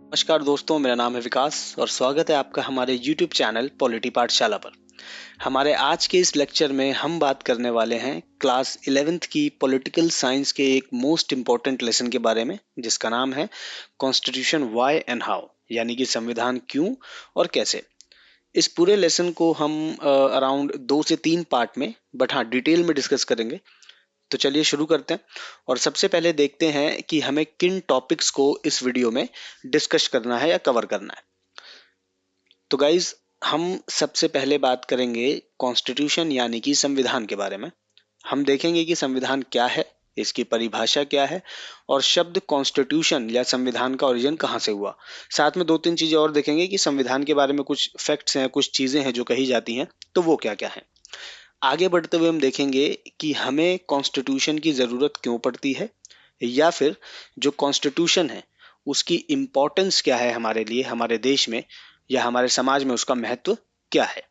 नमस्कार दोस्तों, मेरा नाम है विकास और स्वागत है आपका हमारे YouTube चैनल पॉलिटी पाठशाला पर। हमारे आज के इस लेक्चर में हम बात करने वाले हैं क्लास 11th की पॉलिटिकल साइंस के एक मोस्ट इम्पॉर्टेंट लेसन के बारे में, जिसका नाम है कॉन्स्टिट्यूशन व्हाई एंड हाउ, यानी कि संविधान क्यों और कैसे। इस पूरे लेसन को हम अराउंड 2 से 3 पार्ट में, बट हाँ, डिटेल में डिस्कस करेंगे। तो चलिए शुरू करते हैं और सबसे पहले देखते हैं कि हमें किन टॉपिक्स को इस वीडियो में डिस्कस करना है या कवर करना है। तो गाइज, हम सबसे पहले बात करेंगे कॉन्स्टिट्यूशन यानी कि संविधान के बारे में। हम देखेंगे कि संविधान क्या है, इसकी परिभाषा क्या है और शब्द कॉन्स्टिट्यूशन या संविधान का ओरिजिन कहाँ से हुआ। साथ में 2-3 चीजें और देखेंगे कि संविधान के बारे में कुछ फैक्ट्स हैं, कुछ चीजें हैं जो कही जाती हैं, तो वो क्या क्या है। आगे बढ़ते हुए हम देखेंगे कि हमें कॉन्स्टिट्यूशन की ज़रूरत क्यों पड़ती है, या फिर जो कॉन्स्टिट्यूशन है उसकी इम्पोर्टेंस क्या है हमारे लिए, हमारे देश में या हमारे समाज में उसका महत्व क्या है।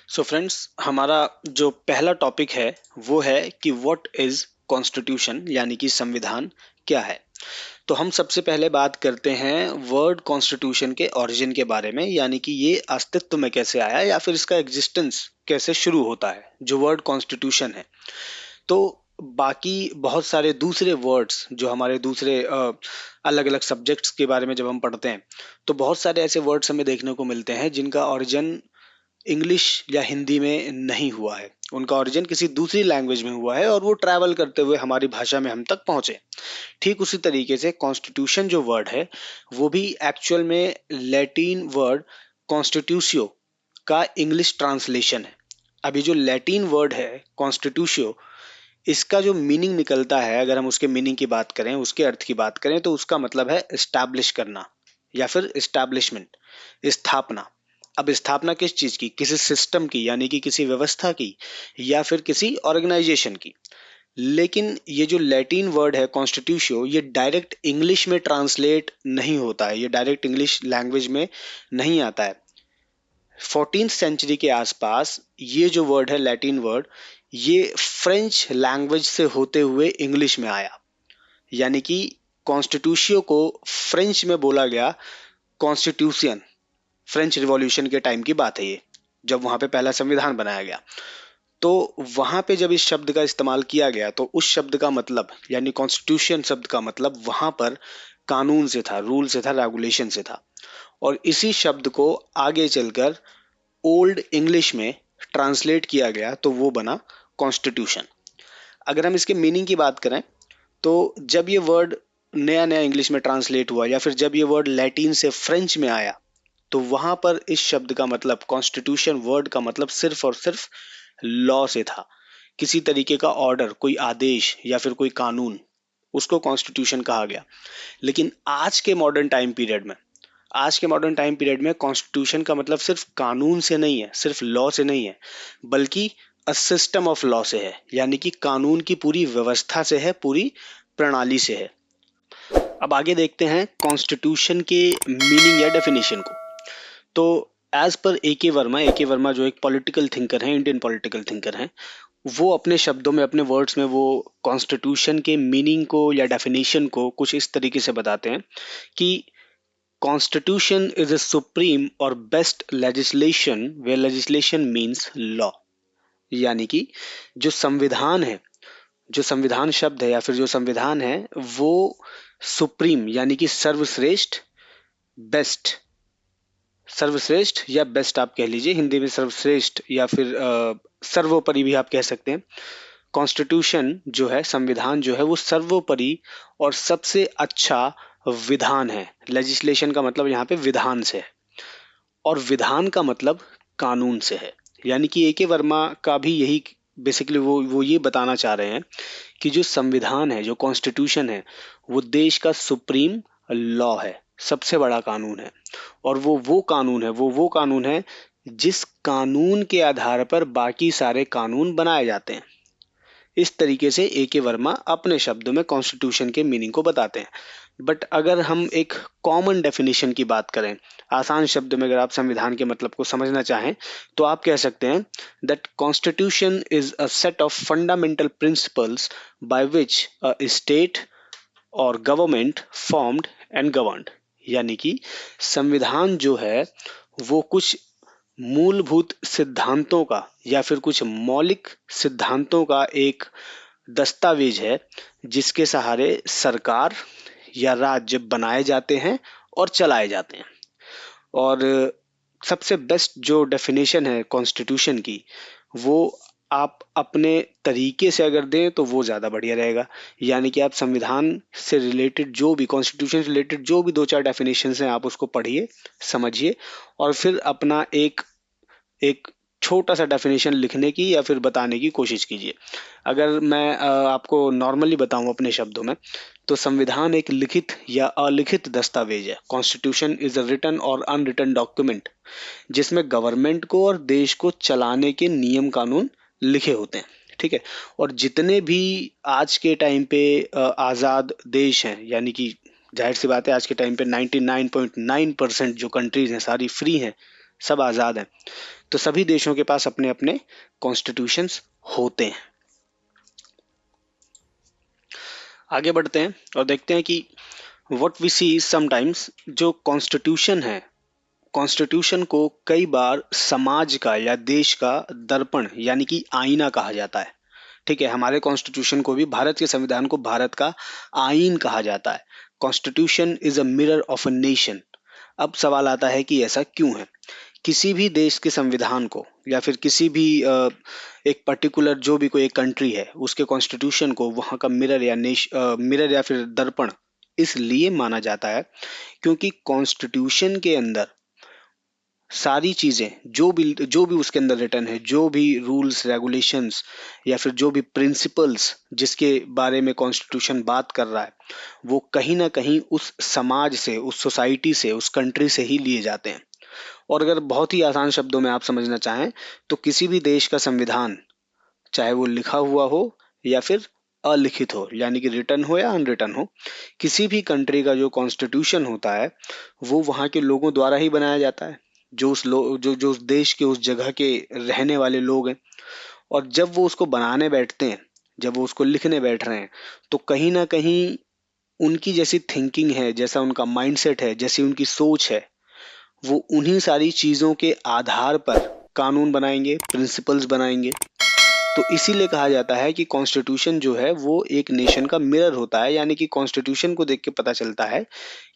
सो फ्रेंड्स, हमारा जो पहला टॉपिक है वो है कि व्हाट इज कॉन्स्टिट्यूशन यानी कि संविधान क्या है। तो हम सबसे पहले बात करते हैं वर्ड कॉन्स्टिट्यूशन के ओरिजिन के बारे में, यानी कि ये अस्तित्व में कैसे आया या फिर इसका एग्जिस्टेंस कैसे शुरू होता है, जो वर्ड कॉन्स्टिट्यूशन है। तो बाकी बहुत सारे दूसरे वर्ड्स जो हमारे दूसरे अलग अलग सब्जेक्ट्स के बारे में जब हम पढ़ते हैं, तो बहुत सारे ऐसे वर्ड्स हमें देखने को मिलते हैं जिनका ओरिजिन इंग्लिश या हिंदी में नहीं हुआ है, उनका ओरिजिन किसी दूसरी लैंग्वेज में हुआ है और वो ट्रैवल करते हुए हमारी भाषा में हम तक पहुंचे। ठीक उसी तरीके से कॉन्स्टिट्यूशन जो वर्ड है वो भी एक्चुअल में लैटिन वर्ड कॉन्स्टिट्यूशियो का इंग्लिश ट्रांसलेशन है। अभी जो लैटिन वर्ड है कॉन्स्टिट्यूशियो, इसका जो मीनिंग निकलता है, अगर हम उसके मीनिंग की बात करें, उसके अर्थ की बात करें, तो उसका मतलब है एस्टैब्लिश करना या फिर एस्टैब्लिशमेंट, स्थापना। अब स्थापना किस चीज की? किसी सिस्टम की, यानी कि किसी व्यवस्था की या फिर किसी ऑर्गेनाइजेशन की। लेकिन ये जो लैटिन वर्ड है कॉन्स्टिट्यूशियो, ये डायरेक्ट इंग्लिश में ट्रांसलेट नहीं होता है, ये डायरेक्ट इंग्लिश लैंग्वेज में नहीं आता है। 14th सेंचुरी के आसपास ये जो वर्ड है लैटिन वर्ड, ये फ्रेंच लैंग्वेज से होते हुए इंग्लिश में आया। यानी कि कॉन्स्टिट्यूशियो को फ्रेंच में बोला गया कॉन्स्टिट्यूशन। फ्रेंच रिवॉल्यूशन के टाइम की बात है ये, जब वहां पे पहला संविधान बनाया गया। तो वहां पे जब इस शब्द का इस्तेमाल किया गया, तो उस शब्द का मतलब, यानी कॉन्स्टिट्यूशन शब्द का मतलब वहां पर कानून से था, रूल से था, रेगुलेशन से था। और इसी शब्द को आगे चलकर ओल्ड इंग्लिश में ट्रांसलेट किया गया तो वो बना कॉन्स्टिट्यूशन। अगर हम इसके मीनिंग की बात करें, तो जब ये वर्ड नया नया इंग्लिश में ट्रांसलेट हुआ या फिर जब ये वर्ड लैटिन से फ्रेंच में आया, तो वहां पर इस शब्द का मतलब, कॉन्स्टिट्यूशन वर्ड का मतलब सिर्फ और सिर्फ लॉ से था। किसी तरीके का ऑर्डर, कोई आदेश या फिर कोई कानून, उसको कॉन्स्टिट्यूशन कहा गया। लेकिन आज के मॉडर्न टाइम पीरियड में कॉन्स्टिट्यूशन का मतलब सिर्फ कानून से नहीं है, सिर्फ लॉ से नहीं है, बल्कि अ सिस्टम ऑफ लॉ से है, यानी कि कानून की पूरी व्यवस्था से है, पूरी प्रणाली से है। अब आगे देखते हैं कॉन्स्टिट्यूशन के मीनिंग या डेफिनेशन को। तो एज पर ए के वर्मा जो एक पॉलिटिकल थिंकर हैं, इंडियन पॉलिटिकल थिंकर हैं, वो अपने शब्दों में, अपने वर्ड्स में, वो कॉन्स्टिट्यूशन के मीनिंग को या डेफिनेशन को कुछ इस तरीके से बताते हैं कि कॉन्स्टिट्यूशन इज अ सुप्रीम और best legislation where legislation means law. यानी कि जो संविधान है, जो संविधान शब्द है या फिर जो संविधान है, वो सुप्रीम यानी कि सर्वश्रेष्ठ, बेस्ट, सर्वश्रेष्ठ या बेस्ट आप कह लीजिए, हिंदी में सर्वश्रेष्ठ या फिर सर्वोपरि भी आप कह सकते हैं। कॉन्स्टिट्यूशन जो है, संविधान जो है, वो सर्वोपरि और सबसे अच्छा विधान है। लेजिस्लेशन का मतलब यहाँ पे विधान से है और विधान का मतलब कानून से है। यानी कि ए के वर्मा का भी यही बेसिकली, वो ये बताना चाह रहे हैं कि जो संविधान है, जो कॉन्स्टिट्यूशन है, वो देश का सुप्रीम लॉ है, सबसे बड़ा कानून है। और वो कानून है जिस कानून के आधार पर बाकी सारे कानून बनाए जाते हैं। इस तरीके से ए के वर्मा अपने शब्दों में कॉन्स्टिट्यूशन के मीनिंग को बताते हैं। बट अगर हम एक कॉमन डेफिनेशन की बात करें, आसान शब्द में अगर आप संविधान के मतलब को समझना चाहें, तो आप कह सकते हैं that constitution is a set of fundamental principles by which a state और गवर्नमेंट फॉर्म्ड एंड गवर्नड, यानी कि संविधान जो है वो कुछ मूलभूत सिद्धांतों का या फिर कुछ मौलिक सिद्धांतों का एक दस्तावेज है जिसके सहारे सरकार या राज्य बनाए जाते हैं और चलाए जाते हैं। और सबसे बेस्ट जो डेफिनेशन है कॉन्स्टिट्यूशन की, वो आप अपने तरीके से अगर दें तो वो ज़्यादा बढ़िया रहेगा। यानी कि आप संविधान से रिलेटेड जो भी, कॉन्स्टिट्यूशन से रिलेटेड जो भी दो चार डेफिनेशंस हैं, आप उसको पढ़िए, समझिए, और फिर अपना एक एक छोटा सा डेफिनेशन लिखने की या फिर बताने की कोशिश कीजिए। अगर मैं आपको नॉर्मली बताऊं अपने शब्दों में, तो संविधान एक लिखित या अलिखित दस्तावेज है। कॉन्स्टिट्यूशन इज अ रिटन और अनरिटन डॉक्यूमेंट जिसमें गवर्नमेंट को और देश को चलाने के नियम कानून लिखे होते हैं। ठीक है। और जितने भी आज के टाइम पे आज़ाद देश हैं, यानी कि जाहिर सी बात है आज के टाइम पे 99.9% जो कंट्रीज हैं सारी फ्री हैं, सब आज़ाद हैं। तो सभी देशों के पास अपने अपने कॉन्स्टिट्यूशंस होते हैं। आगे बढ़ते हैं और देखते हैं कि व्हाट वी सी समटाइम्स, जो कॉन्स्टिट्यूशन है, कॉन्स्टिट्यूशन को कई बार समाज का या देश का दर्पण यानी कि आईना कहा जाता है। ठीक है, हमारे कॉन्स्टिट्यूशन को भी, भारत के संविधान को भारत का आईन कहा जाता है। Constitution is a mirror of a nation. अब सवाल आता है कि ऐसा क्यों है। किसी भी देश के संविधान को या फिर किसी भी एक पर्टिकुलर जो भी कोई एक कंट्री है उसके कॉन्स्टिट्यूशन को वहाँ का मिरर या फिर दर्पण इसलिए माना जाता है क्योंकि कॉन्स्टिट्यूशन के अंदर सारी चीजें जो भी उसके अंदर रिटर्न है, जो भी रूल्स रेगुलेशंस या फिर जो भी प्रिंसिपल्स जिसके बारे में कॉन्स्टिट्यूशन बात कर रहा है, वो कहीं ना कहीं उस समाज से, उस सोसाइटी से, उस कंट्री से ही लिए जाते हैं। और अगर बहुत ही आसान शब्दों में आप समझना चाहें तो किसी भी देश का संविधान, चाहे वो लिखा हुआ हो या फिर अलिखित हो, यानी कि रिटर्न हो या अनरिटर्न हो, किसी भी कंट्री का जो कॉन्स्टिट्यूशन होता है वो वहाँ के लोगों द्वारा ही बनाया जाता है, जो उस लो जो जो उस देश के, उस जगह के रहने वाले लोग हैं। और जब वो उसको बनाने बैठते हैं, जब वो उसको लिखने बैठ रहे हैं, तो कहीं ना कहीं उनकी जैसी थिंकिंग है, जैसा उनका माइंडसेट है, जैसी उनकी सोच है, वो उन्हीं सारी चीज़ों के आधार पर कानून बनाएंगे, प्रिंसिपल्स बनाएंगे। तो इसीलिए कहा जाता है कि कॉन्स्टिट्यूशन जो है वो एक नेशन का मिरर होता है। यानी कि कॉन्स्टिट्यूशन को देख के पता चलता है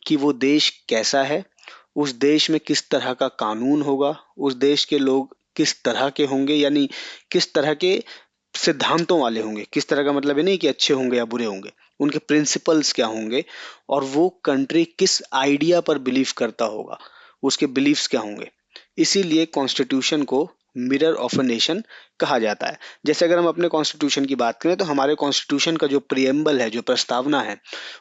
कि वो देश कैसा है, उस देश में किस तरह का कानून होगा, उस देश के लोग किस तरह के होंगे, यानी किस तरह के सिद्धांतों वाले होंगे। किस तरह का मतलब है नहीं कि अच्छे होंगे या बुरे होंगे, उनके प्रिंसिपल्स क्या होंगे, और वो कंट्री किस आइडिया पर बिलीव करता होगा, उसके बिलीव्स क्या होंगे। इसीलिए कॉन्स्टिट्यूशन को मिरर ऑफ अ नेशन कहा जाता है। जैसे अगर हम अपने कॉन्स्टिट्यूशन की बात करें तो हमारे कॉन्स्टिट्यूशन का जो प्रियम्बल है, जो प्रस्तावना है,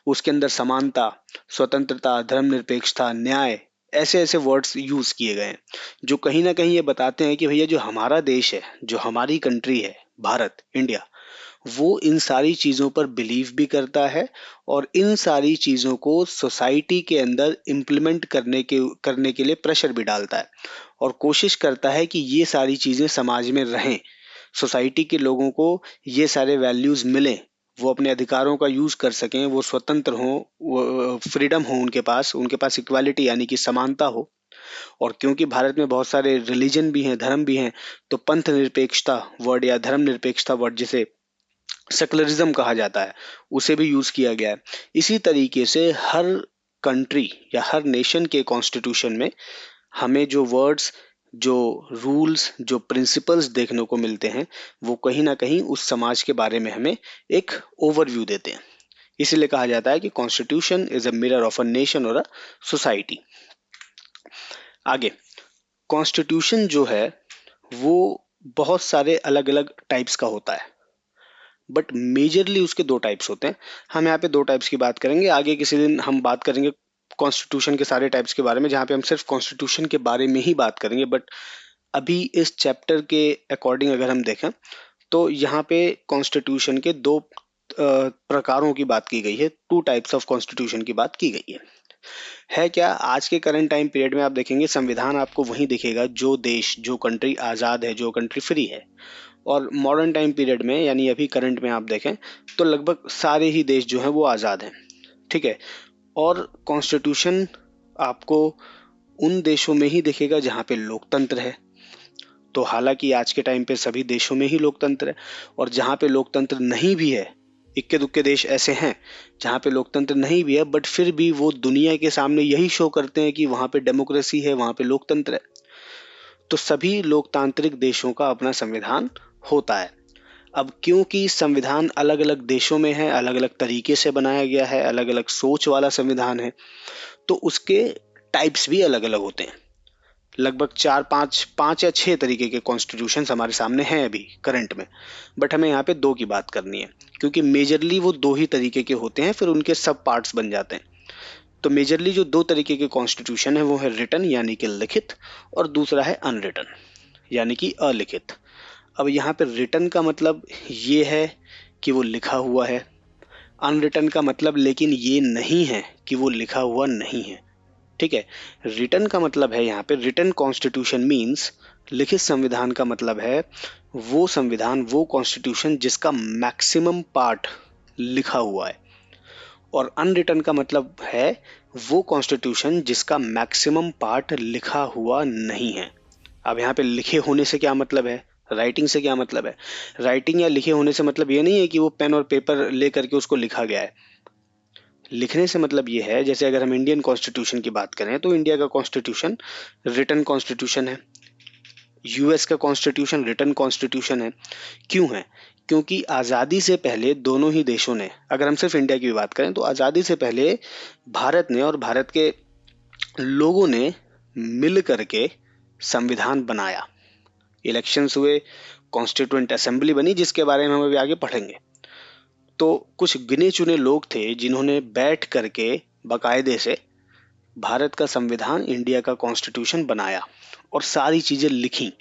उसके अंदर समानता, स्वतंत्रता, धर्मनिरपेक्षता, न्याय, ऐसे ऐसे वर्ड्स यूज किए गए हैं जो कहीं ना कहीं ये बताते हैं कि भैया जो हमारा देश है, जो हमारी कंट्री है, भारत, इंडिया, वो इन सारी चीज़ों पर बिलीव भी करता है और इन सारी चीज़ों को सोसाइटी के अंदर इम्प्लीमेंट करने के लिए प्रेशर भी डालता है और कोशिश करता है कि ये सारी चीज़ें समाज में रहें, सोसाइटी के लोगों को ये सारे वैल्यूज़ मिलें, वो अपने अधिकारों का यूज़ कर सकें, वो स्वतंत्र हों, वो फ्रीडम हो उनके पास इक्वालिटी यानी कि समानता हो। और क्योंकि भारत में बहुत सारे रिलीजन भी हैं, धर्म भी हैं, तो पंथ निरपेक्षता वर्ड या धर्म निरपेक्षता वर्ड, जिसे सेकुलरिज्म कहा जाता है, उसे भी यूज किया गया है। इसी तरीके से हर कंट्री या हर नेशन के कॉन्स्टिट्यूशन में हमें जो वर्ड्स, जो रूल्स, जो प्रिंसिपल्स देखने को मिलते हैं, वो कहीं ना कहीं उस समाज के बारे में हमें एक ओवरव्यू देते हैं। इसीलिए कहा जाता है कि constitution is a mirror of a nation और अ सोसाइटी। आगे, कॉन्स्टिट्यूशन जो है वो बहुत सारे अलग अलग टाइप्स का होता है, बट मेजरली उसके दो टाइप्स होते हैं। हम यहाँ पे दो टाइप्स की बात करेंगे, आगे किसी दिन हम बात करेंगे कॉन्स्टिट्यूशन के सारे टाइप्स के बारे में, जहाँ पे हम सिर्फ कॉन्स्टिट्यूशन के बारे में ही बात करेंगे। बट अभी इस चैप्टर के अकॉर्डिंग अगर हम देखें तो यहाँ पे कॉन्स्टिट्यूशन के दो प्रकारों की बात की गई है, टू टाइप्स ऑफ कॉन्स्टिट्यूशन की बात की गई है क्या। आज के करंट टाइम पीरियड में आप देखेंगे संविधान आपको वही दिखेगा जो देश, जो कंट्री आज़ाद है, जो कंट्री फ्री है। और मॉडर्न टाइम पीरियड में यानी अभी करंट में आप देखें तो लगभग सारे ही देश जो हैं वो आज़ाद हैं। ठीक है। और कॉन्स्टिट्यूशन आपको उन देशों में ही दिखेगा जहाँ पे लोकतंत्र है। तो हालांकि आज के टाइम पे सभी देशों में ही लोकतंत्र है, और जहाँ पे लोकतंत्र नहीं भी है, इक्के दुक्के देश ऐसे हैं जहाँ पे लोकतंत्र नहीं भी है, बट फिर भी वो दुनिया के सामने यही शो करते हैं कि वहाँ पे डेमोक्रेसी है, वहाँ पे लोकतंत्र है। तो सभी लोकतांत्रिक देशों का अपना संविधान होता है। अब क्योंकि संविधान अलग अलग देशों में है, अलग अलग तरीके से बनाया गया है, अलग अलग सोच वाला संविधान है, तो उसके टाइप्स भी अलग अलग होते हैं। लगभग चार पाँच पाँच या छः तरीके के कॉन्स्टिट्यूशन हमारे सामने हैं अभी करंट में, बट हमें यहाँ पे दो की बात करनी है, क्योंकि मेजरली वो दो ही तरीके के होते हैं, फिर उनके सब पार्ट्स बन जाते हैं। तो मेजरली जो दो तरीके के कॉन्स्टिट्यूशन है वो है रिटन यानी कि लिखित, और दूसरा है अनरिटन यानी कि अलिखित। अब यहाँ पे रिटन का मतलब ये है कि वो लिखा हुआ है, अनरिटन का मतलब लेकिन ये नहीं है कि वो लिखा हुआ नहीं है। ठीक है। रिटन का मतलब है यहाँ पे रिटन कॉन्स्टिट्यूशन मीन्स, लिखित संविधान का मतलब है वो संविधान, वो कॉन्स्टिट्यूशन जिसका मैक्सिमम पार्ट लिखा हुआ है। और अनरिटन का मतलब है वो कॉन्स्टिट्यूशन जिसका मैक्सिमम पार्ट लिखा हुआ नहीं है। अब यहाँ पे लिखे होने से क्या मतलब है, राइटिंग से क्या मतलब है? राइटिंग या लिखे होने से मतलब ये नहीं है कि वो पेन और पेपर ले करके उसको लिखा गया है। लिखने से मतलब ये है, जैसे अगर हम इंडियन कॉन्स्टिट्यूशन की बात करें तो इंडिया का कॉन्स्टिट्यूशन रिटन कॉन्स्टिट्यूशन है, यूएस का कॉन्स्टिट्यूशन रिटन कॉन्स्टिट्यूशन है। क्यों है? क्योंकि आज़ादी से पहले दोनों ही देशों ने, अगर हम सिर्फ इंडिया की भी बात करें तो आज़ादी से पहले भारत ने और भारत के लोगों ने मिल करके संविधान बनाया, इलेक्शंस हुए, कॉन्स्टिट्यूएंट असेंबली बनी, जिसके बारे में हम अभी आगे पढ़ेंगे। तो कुछ गिने चुने लोग थे जिन्होंने बैठ करके बाकायदे से भारत का संविधान, इंडिया का कॉन्स्टिट्यूशन बनाया और सारी चीजें लिखी।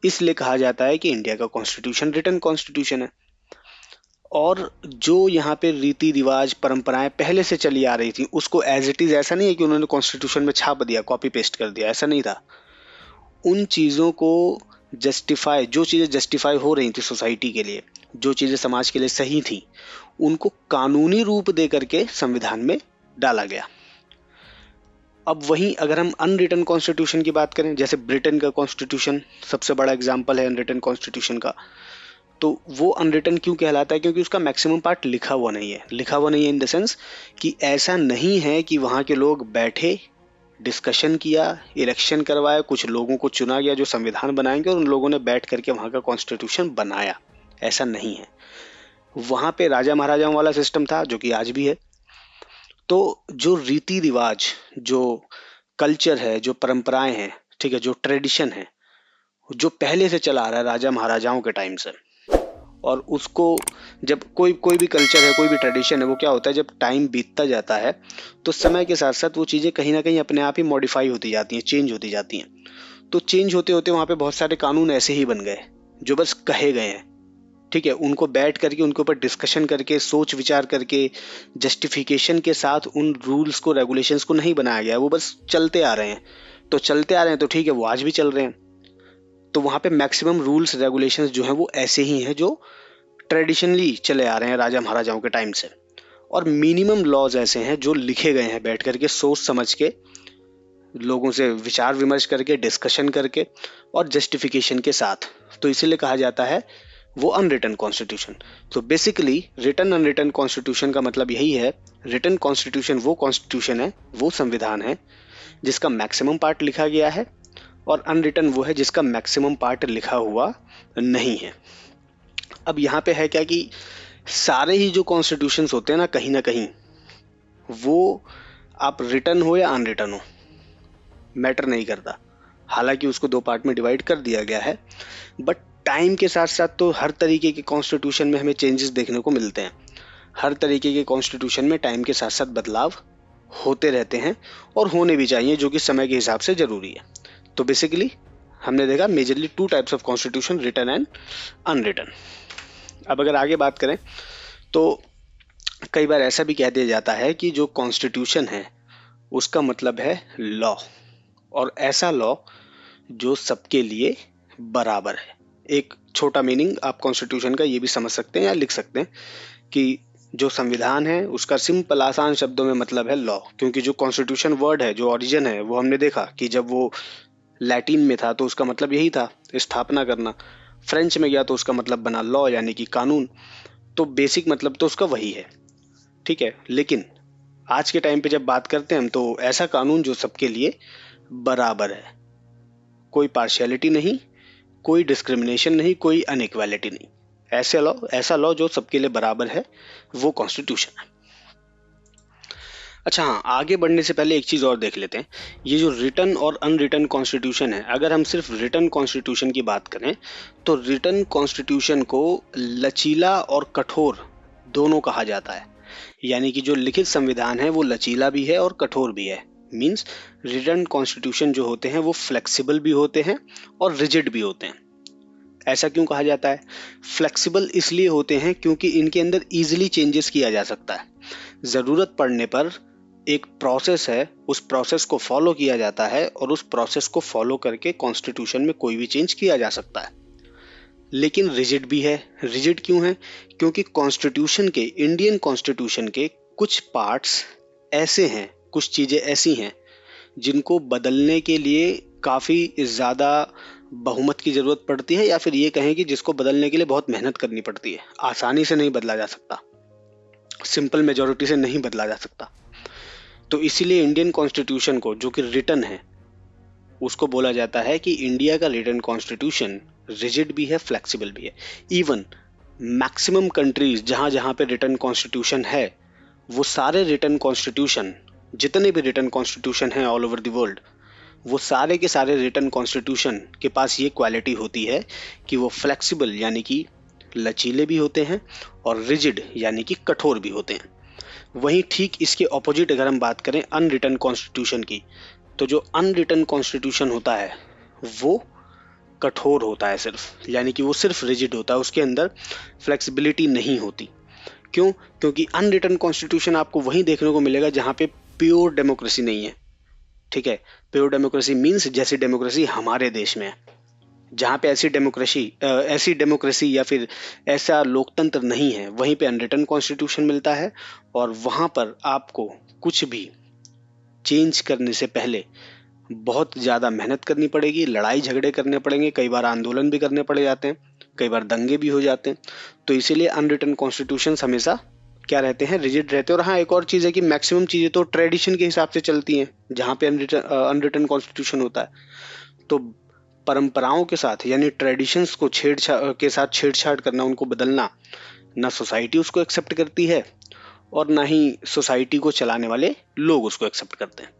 इसलिए कहा जाता है कि इंडिया का कॉन्स्टिट्यूशन रिटन कॉन्स्टिट्यूशन है। और जो यहाँ पे रीति रिवाज परंपराएं पहले से चली आ रही थी उसको एज इट इज, ऐसा नहीं है कि उन्होंने कॉन्स्टिट्यूशन में छाप दिया, कॉपी पेस्ट कर दिया, ऐसा नहीं था। उन चीज़ों को जस्टिफाई, जो चीज़ें जस्टिफाई हो रही थी सोसाइटी के लिए, जो चीज़ें समाज के लिए सही थी, उनको कानूनी रूप दे करके संविधान में डाला गया। अब वहीं अगर हम अनरिटन कॉन्स्टिट्यूशन की बात करें, जैसे ब्रिटेन का कॉन्स्टिट्यूशन सबसे बड़ा एग्जाम्पल है अनरिटन कॉन्स्टिट्यूशन का, तो वो अनरिटन क्यों कहलाता है? क्योंकि उसका मैक्सिमम पार्ट लिखा हुआ नहीं है। लिखा हुआ नहीं है इन द सेंस कि ऐसा नहीं है कि वहाँ के लोग बैठे, डिस्कशन किया, इलेक्शन करवाया, कुछ लोगों को चुना गया जो संविधान बनाएंगे और उन लोगों ने बैठ करके वहाँ का कॉन्स्टिट्यूशन बनाया, ऐसा नहीं है। वहाँ पे राजा महाराजाओं वाला सिस्टम था जो कि आज भी है। तो जो रीति रिवाज, जो कल्चर है, जो परंपराएं हैं, ठीक है, जो ट्रेडिशन है, जो पहले से चला आ रहा है राजा महाराजाओं के टाइम से, और उसको जब कोई कोई भी कल्चर है, कोई भी ट्रेडिशन है, वो क्या होता है जब टाइम बीतता जाता है तो समय के साथ साथ वो चीज़ें कहीं ना कहीं अपने आप ही मॉडिफाई होती जाती हैं, चेंज होती जाती हैं। तो चेंज होते होते वहाँ पे बहुत सारे कानून ऐसे ही बन गए जो बस कहे गए हैं। ठीक है, उनको बैठ करके उनके ऊपर डिस्कशन करके, सोच विचार करके, जस्टिफिकेशन के साथ उन रूल्स को, रेगुलेशंस को नहीं बनाया गया, वो बस चलते आ रहे हैं। तो चलते आ रहे हैं तो ठीक है, वो आज भी चल रहे हैं। तो वहाँ पे मैक्सिमम रूल्स रेगुलेशंस जो हैं वो ऐसे ही हैं जो ट्रेडिशनली चले आ रहे हैं राजा महाराजाओं के टाइम से। और मिनिमम लॉज ऐसे हैं जो लिखे गए हैं बैठ करके, सोच समझ के, लोगों से विचार विमर्श करके, डिस्कशन करके और जस्टिफिकेशन के साथ। तो इसीलिए कहा जाता है वो अनरिटन कॉन्स्टिट्यूशन। तो बेसिकली रिटन अनरिटन कॉन्स्टिट्यूशन का मतलब यही है, रिटन कॉन्स्टिट्यूशन वो कॉन्स्टिट्यूशन है, वो संविधान है जिसका मैक्सिमम पार्ट लिखा गया है, और अनरिटन वो है जिसका मैक्सिमम पार्ट लिखा हुआ नहीं है। अब यहाँ पे है क्या कि सारे ही जो कॉन्स्टिट्यूशंस होते हैं ना कहीं वो आप रिटन हो या अनरिटन हो, मैटर नहीं करता। हालांकि उसको दो पार्ट में डिवाइड कर दिया गया है, बट टाइम के साथ साथ तो हर तरीके के कॉन्स्टिट्यूशन में हमें चेंजेस देखने को मिलते हैं। हर तरीके के कॉन्स्टिट्यूशन में टाइम के साथ साथ बदलाव होते रहते हैं और होने भी चाहिए, जो कि समय के हिसाब से ज़रूरी है। तो बेसिकली हमने देखा majorly two types of constitution, written and unwritten. अब अगर आगे बात करें तो कई बार ऐसा भी कह दिया जाता है कि जो कॉन्स्टिट्यूशन है उसका मतलब है लॉ, और ऐसा लॉ जो सबके लिए बराबर है। एक छोटा मीनिंग आप कॉन्स्टिट्यूशन का ये भी समझ सकते हैं या लिख सकते हैं कि जो संविधान है उसका सिंपल आसान शब्दों में मतलब है लॉ, क्योंकि जो कॉन्स्टिट्यूशन वर्ड है, जो ओरिजिन है, वो हमने देखा कि जब वो लैटिन में था तो उसका मतलब यही था, स्थापना करना। फ्रेंच में गया तो उसका मतलब बना लॉ यानी कि कानून। तो बेसिक मतलब तो उसका वही है, ठीक है। लेकिन आज के टाइम पे जब बात करते हैं हम, तो ऐसा कानून जो सबके लिए बराबर है, कोई पार्शियलिटी नहीं, कोई डिस्क्रिमिनेशन नहीं, कोई अनइक्वालिटी नहीं, ऐसा लॉ जो सबके लिए बराबर है, वो कॉन्स्टिट्यूशन है। अच्छा हाँ, आगे बढ़ने से पहले एक चीज और देख लेते हैं। ये जो रिटन और अनरिटन कॉन्स्टिट्यूशन है, अगर हम सिर्फ रिटन कॉन्स्टिट्यूशन की बात करें तो रिटन कॉन्स्टिट्यूशन को लचीला और कठोर दोनों कहा जाता है। यानी कि जो लिखित संविधान है वो लचीला भी है और कठोर भी है। मीन्स रिटन कॉन्स्टिट्यूशन जो होते हैं वो फ्लेक्सिबल भी होते हैं और रिजिड भी होते हैं। ऐसा क्यों कहा जाता है? फ्लेक्सिबल इसलिए होते हैं क्योंकि इनके अंदर इजीली चेंजेस किया जा सकता है। ज़रूरत पड़ने पर एक प्रोसेस है, उस प्रोसेस को फॉलो किया जाता है और उस प्रोसेस को फॉलो करके कॉन्स्टिट्यूशन में कोई भी चेंज किया जा सकता है। लेकिन रिजिड भी है। रिजिड क्यों है? क्योंकि कॉन्स्टिट्यूशन के, इंडियन कॉन्स्टिट्यूशन के कुछ पार्ट्स ऐसे हैं, कुछ चीज़ें ऐसी हैं जिनको बदलने के लिए काफ़ी ज़्यादा बहुमत की ज़रूरत पड़ती है, या फिर ये कहें कि जिसको बदलने के लिए बहुत मेहनत करनी पड़ती है। आसानी से नहीं बदला जा सकता, सिंपल मेजोरिटी से नहीं बदला जा सकता। तो इसीलिए इंडियन कॉन्स्टिट्यूशन को, जो कि रिटन है, उसको बोला जाता है कि इंडिया का रिटन कॉन्स्टिट्यूशन रिजिड भी है, फ्लेक्सिबल भी है। इवन मैक्सिमम कंट्रीज जहां जहां पे रिटन कॉन्स्टिट्यूशन है, वो सारे रिटन कॉन्स्टिट्यूशन, जितने भी रिटन कॉन्स्टिट्यूशन हैं ऑल ओवर द वर्ल्ड, वो सारे के सारे रिटन कॉन्स्टिट्यूशन के पास ये क्वालिटी होती है कि वो फ्लेक्सिबल यानी कि लचीले भी होते हैं और रिजिड यानी कि कठोर भी होते हैं। वहीं ठीक इसके ऑपोजिट अगर हम बात करें अनरिटन कॉन्स्टिट्यूशन की, तो जो अनरिटन कॉन्स्टिट्यूशन होता है वो कठोर होता है सिर्फ, यानी कि वो सिर्फ रिजिड होता है, उसके अंदर फ्लेक्सिबिलिटी नहीं होती। क्यों? क्योंकि अनरिटन कॉन्स्टिट्यूशन आपको वहीं देखने को मिलेगा जहाँ पे प्योर डेमोक्रेसी नहीं है, ठीक है। प्योर डेमोक्रेसी मीन्स जैसी डेमोक्रेसी हमारे देश में है, जहाँ पे ऐसी डेमोक्रेसी या फिर ऐसा लोकतंत्र नहीं है, वहीं पे अनरिटन कॉन्स्टिट्यूशन मिलता है। और वहाँ पर आपको कुछ भी चेंज करने से पहले बहुत ज़्यादा मेहनत करनी पड़ेगी, लड़ाई झगड़े करने पड़ेंगे, कई बार आंदोलन भी करने पड़ जाते हैं, कई बार दंगे भी हो जाते हैं। तो इसीलिए अनरिटन कॉन्स्टिट्यूशन हमेशा क्या रहते हैं? रिजिड रहते हैं। और हाँ, एक और चीज़ है कि मैक्सिमम चीज़ें तो ट्रेडिशन के हिसाब से चलती हैं जहाँ पे अनरिटन कॉन्स्टिट्यूशन होता है। तो परंपराओं के साथ यानी ट्रेडिशंस को छेड़छाड़ करना, उनको बदलना, ना सोसाइटी उसको एक्सेप्ट करती है और ना ही सोसाइटी को चलाने वाले लोग उसको एक्सेप्ट करते हैं।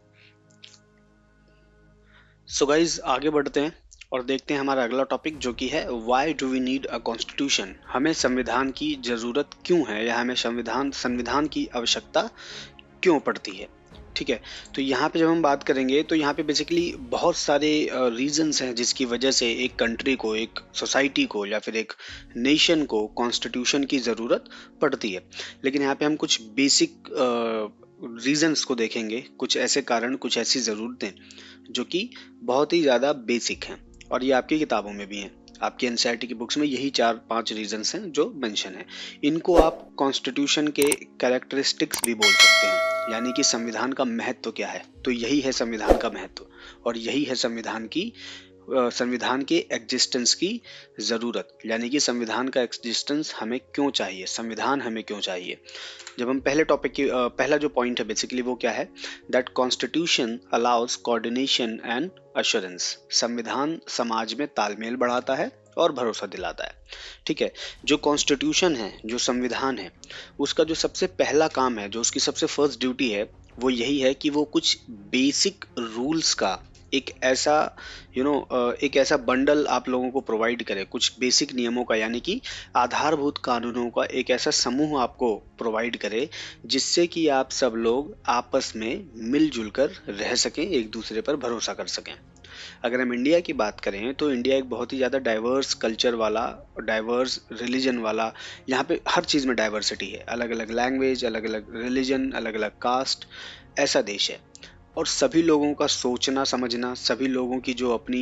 सो गाइज, आगे बढ़ते हैं और देखते हैं हमारा अगला टॉपिक, जो कि है why do we need a constitution. हमें संविधान की जरूरत क्यों है, या हमें संविधान की आवश्यकता क्यों पड़ती है। ठीक है, तो यहाँ पे जब हम बात करेंगे तो यहाँ पे बेसिकली बहुत सारे रीजंस हैं जिसकी वजह से एक कंट्री को, एक सोसाइटी को या फिर एक नेशन को कॉन्स्टिट्यूशन की ज़रूरत पड़ती है। लेकिन यहाँ पे हम कुछ बेसिक रीजंस को देखेंगे, कुछ ऐसे कारण, कुछ ऐसी ज़रूरतें जो कि बहुत ही ज़्यादा बेसिक हैं, और ये आपकी किताबों में भी हैं। आपकी एनसीईआरटी की बुक्स में यही 4-5 रीजंस हैं जो मेंशन है। इनको आप कॉन्स्टिट्यूशन के कैरेक्टरिस्टिक्स भी बोल सकते हैं, यानी कि संविधान का महत्व क्या है। तो यही है संविधान का महत्व, और यही है संविधान के एग्जिस्टेंस की ज़रूरत, यानी कि संविधान का एग्जिस्टेंस हमें क्यों चाहिए, संविधान हमें क्यों चाहिए। जब हम पहले टॉपिक की पहला जो पॉइंट है बेसिकली वो क्या है, that constitution allows coordination and assurance. संविधान समाज में तालमेल बढ़ाता है और भरोसा दिलाता है। ठीक है, जो कॉन्स्टिट्यूशन है, जो संविधान है, उसका जो सबसे पहला काम है, जो उसकी सबसे फर्स्ट ड्यूटी है, वो यही है कि वो कुछ बेसिक रूल्स का एक ऐसा बंडल आप लोगों को प्रोवाइड करे, कुछ बेसिक नियमों का, यानी कि आधारभूत कानूनों का एक ऐसा समूह आपको प्रोवाइड करे जिससे कि आप सब लोग आपस में मिलजुल कर रह सकें, एक दूसरे पर भरोसा कर सकें। अगर हम इंडिया की बात करें तो इंडिया एक बहुत ही ज़्यादा डाइवर्स कल्चर वाला, डाइवर्स रिलीजन वाला, यहाँ पे हर चीज़ में डाइवर्सिटी है, अलग अलग लैंग्वेज, अलग अलग रिलीजन, अलग अलग कास्ट, ऐसा देश है। और सभी लोगों का सोचना समझना, सभी लोगों की जो अपना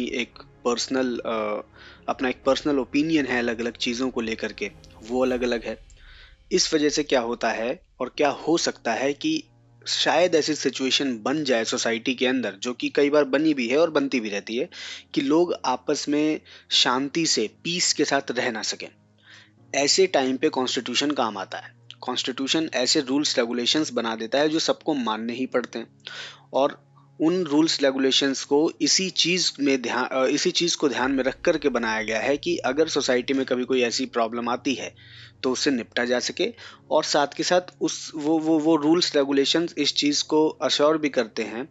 एक पर्सनल ओपिनियन है अलग अलग चीज़ों को लेकर के, वो अलग अलग है। इस वजह से क्या होता है और क्या हो सकता है कि शायद ऐसी सिचुएशन बन जाए सोसाइटी के अंदर, जो कि कई बार बनी भी है और बनती भी रहती है, कि लोग आपस में शांति से पीस के साथ रह ना सकें। ऐसे टाइम पे कॉन्स्टिट्यूशन काम आता है। कॉन्स्टिट्यूशन ऐसे रूल्स रेगुलेशंस बना देता है जो सबको मानने ही पड़ते हैं, और उन रूल्स रेगुलेशंस को इसी चीज को ध्यान में रख कर के बनाया गया है कि अगर सोसाइटी में कभी कोई ऐसी प्रॉब्लम आती है तो उससे निपटा जा सके। और साथ के साथ उस वो रूल्स रेगुलेशंस इस चीज को अश्योर भी करते हैं,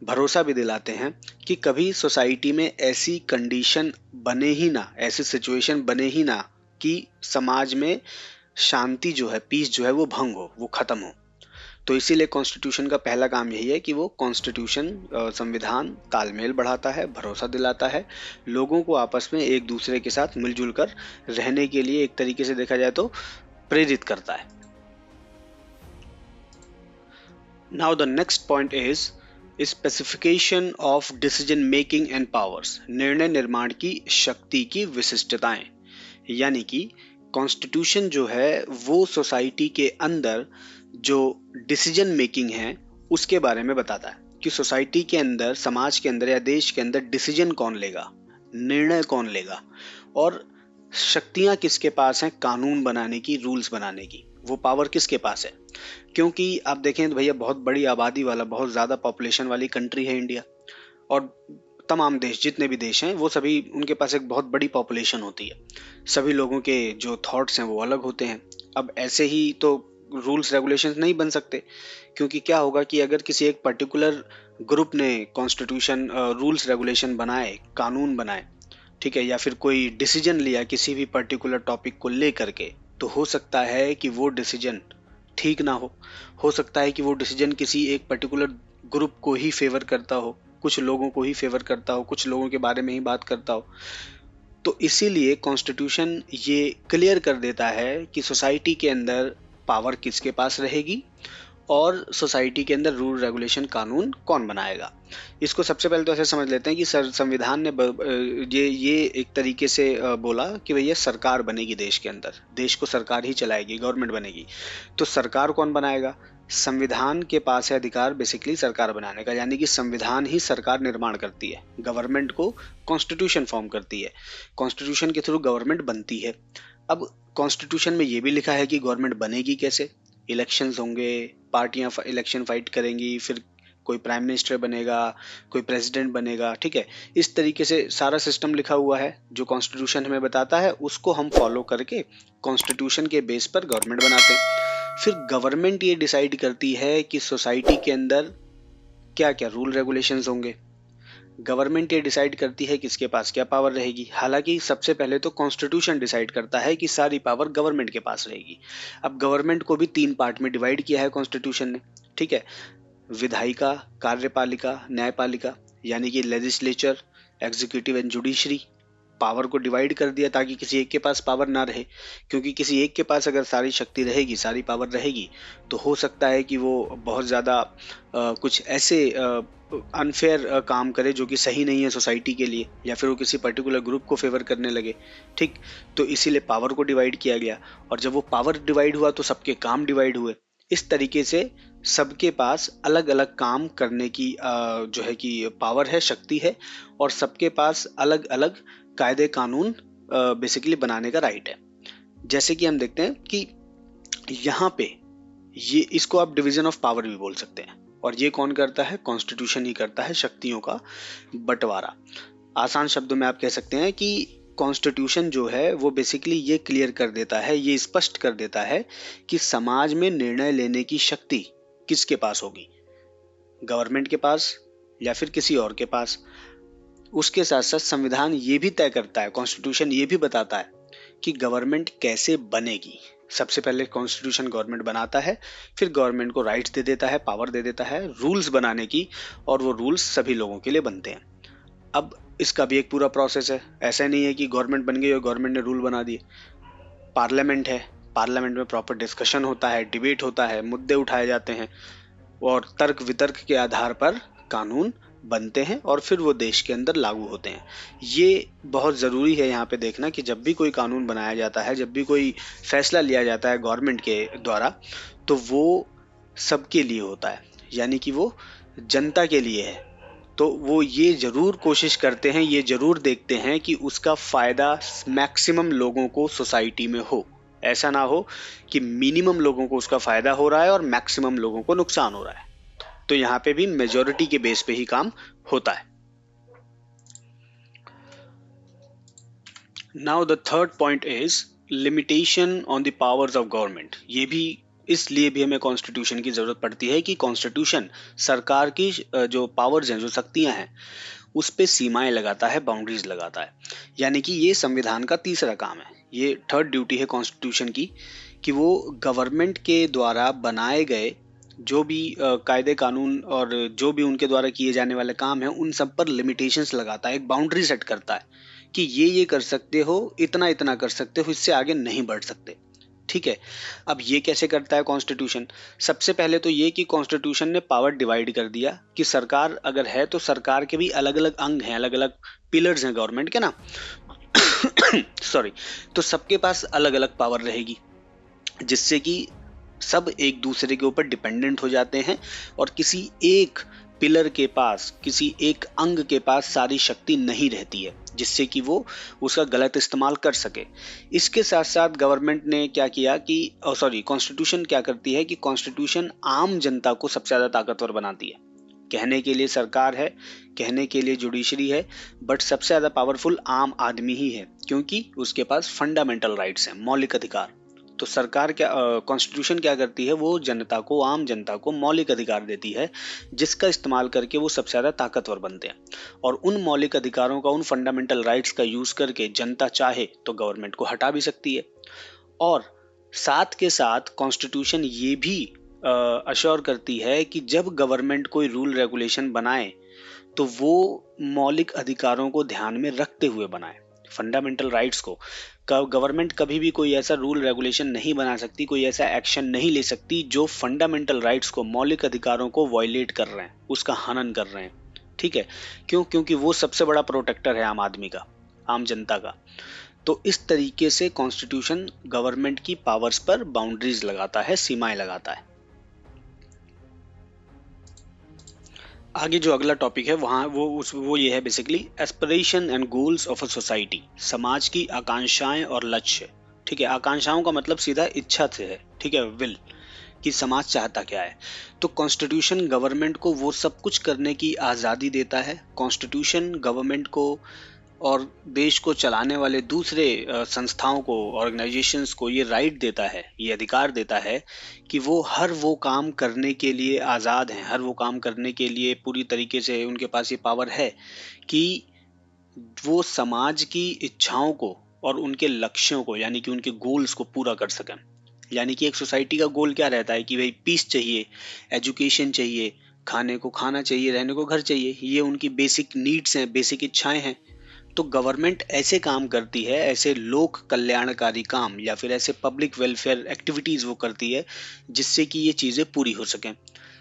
भरोसा भी दिलाते हैं कि कभी सोसाइटी में ऐसी कंडीशन बने ही ना, ऐसी सिचुएशन बने ही ना कि समाज में शांति जो है, पीस जो है वो भंग हो, वो खत्म हो। तो इसीलिए कॉन्स्टिट्यूशन का पहला काम यही है कि वो कॉन्स्टिट्यूशन संविधान तालमेल बढ़ाता है, भरोसा दिलाता है, लोगों को आपस में एक दूसरे के साथ मिलजुल कर रहने के लिए एक तरीके से देखा जाए तो प्रेरित करता है। Now the next point is specification of decision making and powers, निर्णय निर्माण की शक्ति की विशिष्टताएं। यानी कि कॉन्स्टिट्यूशन जो है वो सोसाइटी के अंदर जो डिसीजन मेकिंग है उसके बारे में बताता है कि सोसाइटी के अंदर, समाज के अंदर या देश के अंदर डिसीजन कौन लेगा, निर्णय कौन लेगा, और शक्तियां किसके पास हैं कानून बनाने की, रूल्स बनाने की, वो पावर किसके पास है। क्योंकि आप देखें तो भैया बहुत बड़ी आबादी वाला, बहुत ज्यादा पॉपुलेशन वाली कंट्री है इंडिया, और तमाम देश, जितने भी देश हैं वो सभी, उनके पास एक बहुत बड़ी पॉपुलेशन होती है। सभी लोगों के जो थॉट्स हैं वो अलग होते हैं। अब ऐसे ही तो रूल्स रेगुलेशंस नहीं बन सकते, क्योंकि क्या होगा कि अगर किसी एक पर्टिकुलर ग्रुप ने कॉन्स्टिट्यूशन, रूल्स रेगुलेशन बनाए, कानून बनाए, ठीक है, या फिर कोई डिसीजन लिया किसी भी पर्टिकुलर टॉपिक को लेकर के, तो हो सकता है कि वो डिसीजन ठीक ना हो सकता है कि वो डिसीजन किसी एक पर्टिकुलर ग्रुप को ही फेवर करता हो, कुछ लोगों को ही फेवर करता हो, कुछ लोगों के बारे में ही बात करता हो। तो इसीलिए कॉन्स्टिट्यूशन ये क्लियर कर देता है कि सोसाइटी के अंदर पावर किसके पास रहेगी और सोसाइटी के अंदर रूल रेगुलेशन कानून कौन बनाएगा। इसको सबसे पहले तो ऐसे समझ लेते हैं कि संविधान ने ये एक तरीके से बोला कि भैया सरकार बनेगी देश के अंदर, देश को सरकार ही चलाएगी, गवर्नमेंट बनेगी। तो सरकार कौन बनाएगा? संविधान के पास है अधिकार बेसिकली सरकार बनाने का, यानी कि संविधान ही सरकार निर्माण करती है, गवर्नमेंट को कॉन्स्टिट्यूशन फॉर्म करती है, कॉन्स्टिट्यूशन के थ्रू गवर्नमेंट बनती है। अब कॉन्स्टिट्यूशन में ये भी लिखा है कि गवर्नमेंट बनेगी कैसे, इलेक्शंस होंगे, पार्टियां इलेक्शन फाइट करेंगी, फिर कोई प्राइम मिनिस्टर बनेगा, कोई प्रेसिडेंट बनेगा, ठीक है। इस तरीके से सारा सिस्टम लिखा हुआ है जो कॉन्स्टिट्यूशन हमें बताता है, उसको हम फॉलो करके कॉन्स्टिट्यूशन के बेस पर गवर्नमेंट बनाते हैं। फिर गवर्नमेंट ये डिसाइड करती है कि सोसाइटी के अंदर क्या क्या रूल रेगुलेशंस होंगे। गवर्नमेंट ये डिसाइड करती है किसके पास क्या पावर रहेगी। हालांकि सबसे पहले तो कॉन्स्टिट्यूशन डिसाइड करता है कि सारी पावर गवर्नमेंट के पास रहेगी। अब गवर्नमेंट को भी 3 पार्ट में डिवाइड किया है कॉन्स्टिट्यूशन ने, ठीक है। विधायिका, कार्यपालिका, न्यायपालिका, यानी कि legislature, executive and judiciary. Power को डिवाइड कर दिया ताकि किसी एक के पास पावर ना रहे, क्योंकि किसी एक के पास अगर सारी शक्ति रहेगी, सारी पावर रहेगी, तो हो सकता है कि वो बहुत ज़्यादा कुछ ऐसे अनफेयर काम करे जो कि सही नहीं है सोसाइटी के लिए, या फिर वो किसी पर्टिकुलर ग्रुप को फेवर करने लगे, ठीक। तो इसीलिए पावर को डिवाइड किया गया, और जब वो पावर डिवाइड हुआ तो सबके काम डिवाइड हुए। इस तरीके से सबके पास अलग अलग काम करने की जो है कि पावर है, शक्ति है, और सबके पास अलग अलग कायदे कानून बेसिकली बनाने का राइट है। जैसे कि हम देखते हैं कि यहाँ पे ये, इसको आप डिवीजन ऑफ पावर भी बोल सकते हैं, और ये कौन करता है? कॉन्स्टिट्यूशन ही करता है, शक्तियों का बंटवारा। आसान शब्दों में आप कह सकते हैं कि कॉन्स्टिट्यूशन जो है वो बेसिकली ये क्लियर कर देता है, ये स्पष्ट कर देता है कि समाज में निर्णय लेने की शक्ति किसके पास होगी, गवर्नमेंट के पास या फिर किसी और के पास। उसके साथ साथ संविधान ये भी तय करता है, कॉन्स्टिट्यूशन ये भी बताता है कि गवर्नमेंट कैसे बनेगी। सबसे पहले कॉन्स्टिट्यूशन गवर्नमेंट बनाता है, फिर गवर्नमेंट को राइट्स दे देता है, पावर दे देता है रूल्स बनाने की, और वो रूल्स सभी लोगों के लिए बनते हैं। अब इसका भी एक पूरा प्रोसेस है, ऐसा नहीं है कि गवर्नमेंट बन गई और गवर्नमेंट ने रूल बना दिए। पार्लियामेंट है, पार्लियामेंट में प्रॉपर डिस्कशन होता है, डिबेट होता है, मुद्दे उठाए जाते हैं, और तर्क वितर्क के आधार पर कानून बनते हैं और फिर वो देश के अंदर लागू होते हैं। ये बहुत ज़रूरी है यहाँ पे देखना कि जब भी कोई कानून बनाया जाता है, जब भी कोई फैसला लिया जाता है गवर्नमेंट के द्वारा, तो वो सबके लिए होता है, यानी कि वो जनता के लिए है। तो वो ये ज़रूर कोशिश करते हैं, ये ज़रूर देखते हैं कि उसका फ़ायदा मैक्सिमम लोगों को सोसाइटी में हो। ऐसा ना हो कि मिनिमम लोगों को उसका फ़ायदा हो रहा है और मैक्सिमम लोगों को नुकसान हो रहा है। तो यहाँ पे भी मेजॉरिटी के बेस पे ही काम होता है। Now the third point is limitation on the powers of government. ये भी इसलिए भी हमें कॉन्स्टिट्यूशन की जरूरत पड़ती है कि कॉन्स्टिट्यूशन सरकार की जो पावर्स हैं, जो शक्तियां हैं, उस पे सीमाएं लगाता है, बाउंड्रीज लगाता है। यानी कि ये संविधान का तीसरा काम है, ये थर्ड ड्यूटी है कॉन्स्टिट्यूशन की, कि वो गवर्नमेंट के द्वारा बनाए गए जो भी कायदे कानून और जो भी उनके द्वारा किए जाने वाले काम हैं, उन सब पर लिमिटेशंस लगाता है, एक बाउंड्री सेट करता है कि ये कर सकते हो, इतना इतना कर सकते हो, इससे आगे नहीं बढ़ सकते। ठीक है। अब ये कैसे करता है कॉन्स्टिट्यूशन? सबसे पहले तो ये कि कॉन्स्टिट्यूशन ने पावर डिवाइड कर दिया कि सरकार अगर है तो सरकार के भी अलग अलग अंग हैं, अलग अलग पिलर्स हैं गवर्नमेंट के ना। सॉरी। तो सबके पास अलग अलग पावर रहेगी, जिससे कि सब एक दूसरे के ऊपर डिपेंडेंट हो जाते हैं और किसी एक पिलर के पास, किसी एक अंग के पास सारी शक्ति नहीं रहती है, जिससे कि वो उसका गलत इस्तेमाल कर सके। इसके साथ साथ गवर्नमेंट ने क्या किया कि कॉन्स्टिट्यूशन क्या करती है कि कॉन्स्टिट्यूशन आम जनता को सबसे ज्यादा ताकतवर बनाती है। कहने के लिए सरकार है, कहने के लिए जुडिशरी है, बट सबसे ज्यादा पावरफुल आम आदमी ही है, क्योंकि उसके पास फंडामेंटल राइट्स हैं, मौलिक अधिकार। तो सरकार क्या, कॉन्स्टिट्यूशन क्या करती है, वो जनता को, आम जनता को मौलिक अधिकार देती है, जिसका इस्तेमाल करके वो सबसे ज्यादा ताकतवर बनते हैं। और उन मौलिक अधिकारों का, उन फंडामेंटल राइट्स का यूज करके जनता चाहे तो गवर्नमेंट को हटा भी सकती है। और साथ के साथ कॉन्स्टिट्यूशन ये भी अश्योर करती है कि जब गवर्नमेंट कोई रूल रेगुलेशन बनाए तो वो मौलिक अधिकारों को ध्यान में रखते हुए बनाए, फंडामेंटल राइट्स को। गवर्नमेंट कभी भी कोई ऐसा रूल रेगुलेशन नहीं बना सकती, कोई ऐसा एक्शन नहीं ले सकती जो फंडामेंटल राइट्स को, मौलिक अधिकारों को वायलेट कर रहे हैं, उसका हनन कर रहे हैं। ठीक है। क्यों? क्योंकि वो सबसे बड़ा प्रोटेक्टर है आम आदमी का, आम जनता का। तो इस तरीके से कॉन्स्टिट्यूशन गवर्नमेंट की पावर्स पर बाउंड्रीज लगाता है, सीमाएं लगाता है। आगे जो अगला टॉपिक है वहाँ वो ये है basically aspiration and goals of a society. समाज की आकांक्षाएं और लक्ष्य। ठीक है। आकांक्षाओं का मतलब सीधा इच्छा से है, ठीक है, विल, कि समाज चाहता क्या है। तो कॉन्स्टिट्यूशन गवर्नमेंट को वो सब कुछ करने की आज़ादी देता है। कॉन्स्टिट्यूशन गवर्नमेंट को और देश को चलाने वाले दूसरे संस्थाओं को, ऑर्गेनाइजेशंस को ये राइट देता है, ये अधिकार देता है कि वो हर वो काम करने के लिए आज़ाद हैं, हर वो काम करने के लिए पूरी तरीके से उनके पास ये पावर है कि वो समाज की इच्छाओं को और उनके लक्ष्यों को, यानी कि उनके गोल्स को पूरा कर सकें। यानी कि एक सोसाइटी का गोल क्या रहता है कि भाई पीस चाहिए, एजुकेशन चाहिए, खाने को खाना चाहिए, रहने को घर चाहिए, ये उनकी बेसिक नीड्स हैं, बेसिक इच्छाएं हैं। तो गवर्नमेंट ऐसे काम करती है, ऐसे लोक कल्याणकारी काम या फिर ऐसे पब्लिक वेलफेयर एक्टिविटीज वो करती है जिससे कि ये चीज़ें पूरी हो सकें।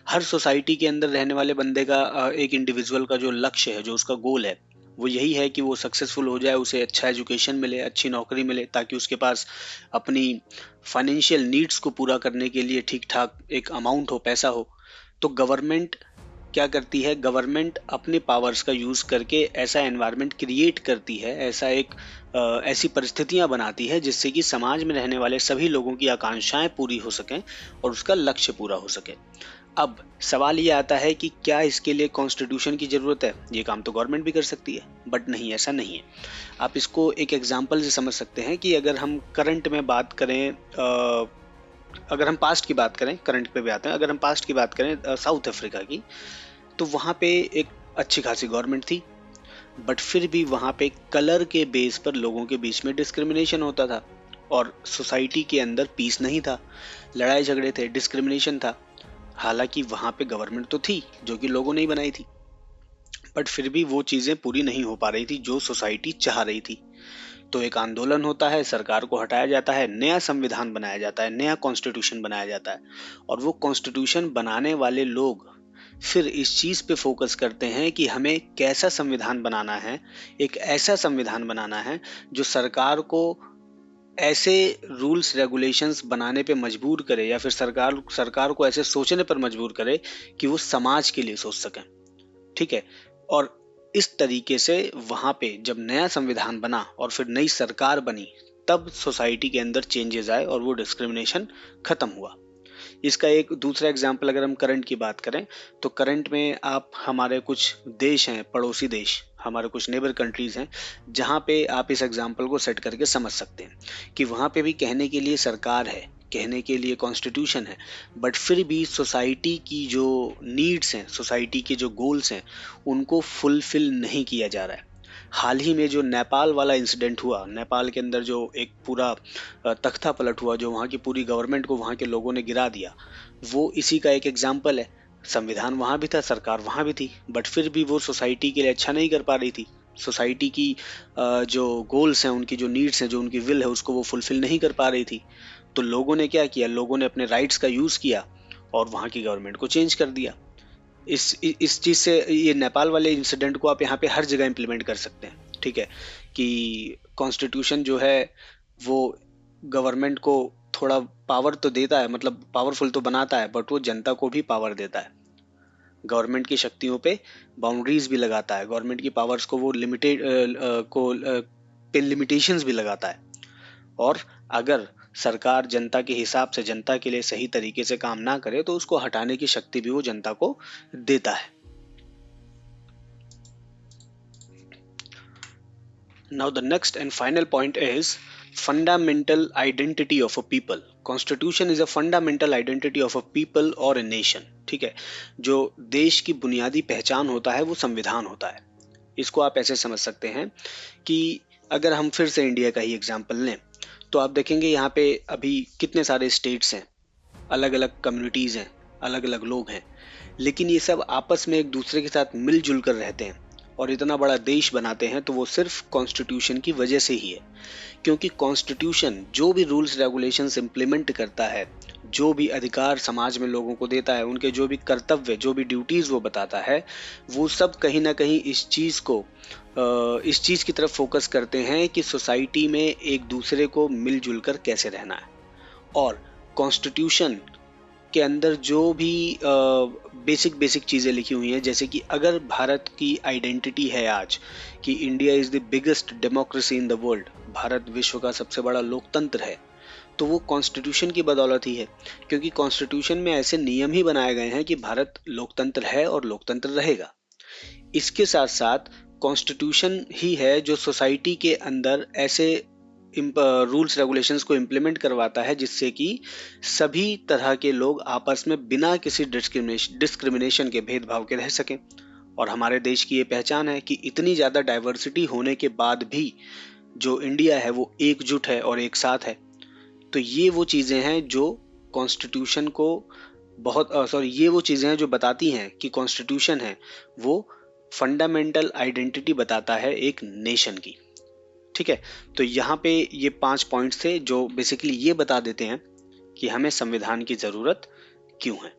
हर सोसाइटी के अंदर रहने वाले बंदे का, एक इंडिविजुअल का जो लक्ष्य है, जो उसका गोल है, वो यही है कि वो सक्सेसफुल हो जाए, उसे अच्छा एजुकेशन मिले, अच्छी नौकरी मिले, ताकि उसके पास अपनी फाइनेंशियल नीड्स को पूरा करने के लिए ठीक ठाक एक अमाउंट हो, पैसा हो। तो गवर्नमेंट क्या करती है, गवर्नमेंट अपने पावर्स का यूज करके ऐसा एनवायरनमेंट क्रिएट करती है, ऐसी परिस्थितियां बनाती है जिससे कि समाज में रहने वाले सभी लोगों की आकांक्षाएं पूरी हो सकें और उसका लक्ष्य पूरा हो सके। अब सवाल ये आता है कि क्या इसके लिए कॉन्स्टिट्यूशन की जरूरत है? ये काम तो गवर्नमेंट भी कर सकती है, बट नहीं, ऐसा नहीं है। आप इसको एक एग्जाम्पल से समझ सकते हैं कि अगर हम करंट में बात करें, अगर हम पास्ट की बात करें, करंट पे भी आते हैं, अगर हम पास्ट की बात करें साउथ अफ्रीका की, तो वहाँ पे एक अच्छी खासी गवर्नमेंट थी, बट फिर भी वहाँ पे कलर के बेस पर लोगों के बीच में डिस्क्रिमिनेशन होता था और सोसाइटी के अंदर पीस नहीं था, लड़ाई झगड़े थे, डिस्क्रिमिनेशन था। हालांकि वहाँ पे गवर्नमेंट तो थी जो कि लोगों ने ही बनाई थी, बट फिर भी वो चीज़ें पूरी नहीं हो पा रही थी जो सोसाइटी चाह रही थी। तो एक आंदोलन होता है, सरकार को हटाया जाता है, नया संविधान बनाया जाता है, नया कॉन्स्टिट्यूशन बनाया जाता है। और वो कॉन्स्टिट्यूशन बनाने वाले लोग फिर इस चीज़ पे फोकस करते हैं कि हमें कैसा संविधान बनाना है, एक ऐसा संविधान बनाना है जो सरकार को ऐसे रूल्स रेगुलेशंस बनाने पे मजबूर करे, या फिर सरकार सरकार को ऐसे सोचने पर मजबूर करे कि वो समाज के लिए सोच सकें। ठीक है। और इस तरीके से वहां पे जब नया संविधान बना और फिर नई सरकार बनी, तब सोसाइटी के अंदर चेंजेस आए और वो डिस्क्रिमिनेशन खत्म हुआ। इसका एक दूसरा एग्जाम्पल अगर हम करंट की बात करें, तो करंट में आप हमारे कुछ देश हैं, पड़ोसी देश, हमारे कुछ नेबर कंट्रीज हैं, जहाँ पे आप इस एग्जाम्पल को सेट करके समझ सकते हैं कि वहाँ पे भी कहने के लिए सरकार है, कहने के लिए कॉन्स्टिट्यूशन है, बट फिर भी सोसाइटी की जो नीड्स हैं, सोसाइटी के जो गोल्स हैं, उनको फुलफिल नहीं किया जा रहा है। हाल ही में जो नेपाल वाला इंसिडेंट हुआ, नेपाल के अंदर जो एक पूरा तख्ता पलट हुआ, जो वहाँ की पूरी गवर्नमेंट को वहाँ के लोगों ने गिरा दिया, वो इसी का एक एग्जाम्पल है। संविधान वहाँ भी था, सरकार वहाँ भी थी, बट फिर भी वो सोसाइटी के लिए अच्छा नहीं कर पा रही थी। सोसाइटी की जो गोल्स हैं, उनकी जो नीड्स हैं, जो उनकी विल है, उसको वो फुलफिल नहीं कर पा रही थी। तो लोगों ने क्या किया, लोगों ने अपने राइट्स का यूज़ किया और वहाँ की गवर्नमेंट को चेंज कर दिया। इस चीज़ से, ये नेपाल वाले इंसिडेंट को आप यहाँ पे हर जगह इम्प्लीमेंट कर सकते हैं। ठीक है, कि कॉन्स्टिट्यूशन जो है वो गवर्नमेंट को थोड़ा पावर तो देता है, मतलब पावरफुल तो बनाता है, बट वो जनता को भी पावर देता है। गवर्नमेंट की शक्तियों पे बाउंड्रीज भी लगाता है, गवर्नमेंट की पावर्स को वो पे लिमिटेशंस भी लगाता है। और अगर सरकार जनता के हिसाब से, जनता के लिए सही तरीके से काम ना करे, तो उसको हटाने की शक्ति भी वो जनता को देता है। Now the next and final point is fundamental identity of a people. Constitution is a fundamental identity of a people or a nation. ठीक है, जो देश की बुनियादी पहचान होता है वो संविधान होता है। इसको आप ऐसे समझ सकते हैं कि अगर हम फिर से इंडिया का ही एग्जाम्पल लें, तो आप देखेंगे यहाँ पे अभी कितने सारे स्टेट्स हैं, अलग अलग कम्युनिटीज़ हैं, अलग अलग लोग हैं, लेकिन ये सब आपस में एक दूसरे के साथ मिलजुल कर रहते हैं और इतना बड़ा देश बनाते हैं, तो वो सिर्फ कॉन्स्टिट्यूशन की वजह से ही है। क्योंकि कॉन्स्टिट्यूशन जो भी रूल्स रेगुलेशंस इम्प्लीमेंट करता है, जो भी अधिकार समाज में लोगों को देता है, उनके जो भी कर्तव्य, जो भी ड्यूटीज़ वो बताता है, वो सब कहीं ना कहीं इस चीज़ की तरफ फोकस करते हैं कि सोसाइटी में एक दूसरे को मिलजुल कर कैसे रहना है। और कॉन्स्टिट्यूशन के अंदर जो भी बेसिक चीज़ें लिखी हुई हैं, जैसे कि अगर भारत की आइडेंटिटी है आज कि India is the biggest democracy in the world, Bharat विश्व का सबसे बड़ा लोकतंत्र है, तो वो कॉन्स्टिट्यूशन की बदौलत ही है। क्योंकि कॉन्स्टिट्यूशन में ऐसे नियम ही बनाए गए हैं कि भारत लोकतंत्र है और लोकतंत्र रहेगा। इसके साथ साथ कॉन्स्टिट्यूशन ही है जो सोसाइटी के अंदर ऐसे रूल्स रेगुलेशंस को इम्प्लीमेंट करवाता है, जिससे कि सभी तरह के लोग आपस में बिना किसी डिस्क्रिमिनेशन के, भेदभाव के रह सकें। और हमारे देश की ये पहचान है कि इतनी ज़्यादा डाइवर्सिटी होने के बाद भी जो इंडिया है वो एकजुट है और एक साथ है। तो ये वो चीज़ें हैं जो कॉन्स्टिट्यूशन को ये वो चीज़ें हैं जो बताती हैं कि कॉन्स्टिट्यूशन है वो फंडामेंटल आइडेंटिटी बताता है एक नेशन की। ठीक है, तो यहाँ पे ये 5 पॉइंट्स थे जो बेसिकली ये बता देते हैं कि हमें संविधान की ज़रूरत क्यों है।